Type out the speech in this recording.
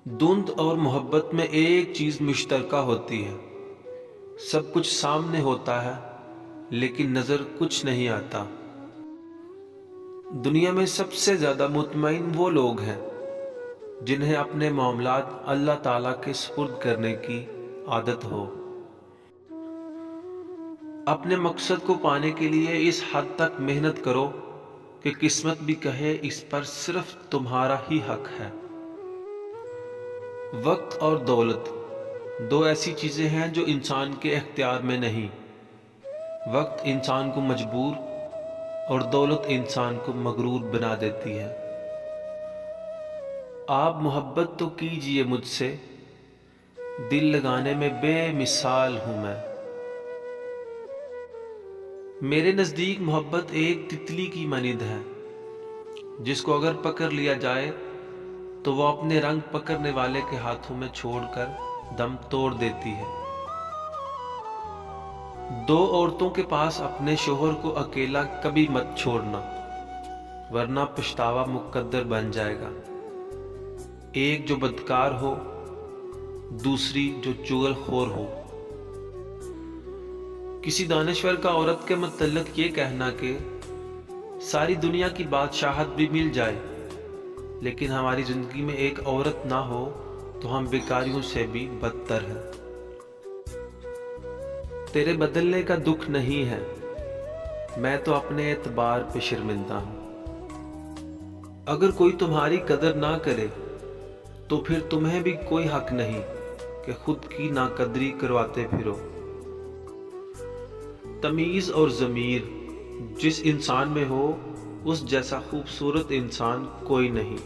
धुंध और मोहब्बत में एक चीज मुश्तरका होती है। सब कुछ सामने होता है लेकिन नजर कुछ नहीं आता। दुनिया में सबसे ज्यादा मुतमईन वो लोग हैं जिन्हें अपने मामलात अल्लाह ताला के सुपुर्द करने की आदत हो। अपने मकसद को पाने के लिए इस हद तक मेहनत करो कि किस्मत भी कहे इस पर सिर्फ तुम्हारा ही हक है। वक्त और दौलत दो ऐसी चीजें हैं जो इंसान के इख्तियार में नहीं। वक्त इंसान को मजबूर और दौलत इंसान को मगरूर बना देती है। आप मोहब्बत तो कीजिए मुझसे, दिल लगाने में बेमिसाल हूं मैं। मेरे नजदीक मोहब्बत एक तितली की मानिंद है जिसको अगर पकड़ लिया जाए तो वो अपने रंग पकड़ने वाले के हाथों में छोड़कर दम तोड़ देती है। दो औरतों के पास अपने शोहर को अकेला कभी मत छोड़ना, वरना पछतावा मुकद्दर बन जाएगा। एक जो बदकार हो, दूसरी जो चुगलखोर हो। किसी दानिश्वर का औरत के मुतल्लिक ये कहना कि सारी दुनिया की बादशाहत भी मिल जाए लेकिन हमारी जिंदगी में एक औरत ना हो तो हम बेकारियों से भी बदतर हैं। तेरे बदलने का दुख नहीं है, मैं तो अपने एतबार पे शर्मिंदा हूं। अगर कोई तुम्हारी कदर ना करे तो फिर तुम्हें भी कोई हक नहीं कि खुद की नाकदरी करवाते फिरो। तमीज और ज़मीर जिस इंसान में हो उस जैसा खूबसूरत इंसान कोई नहीं।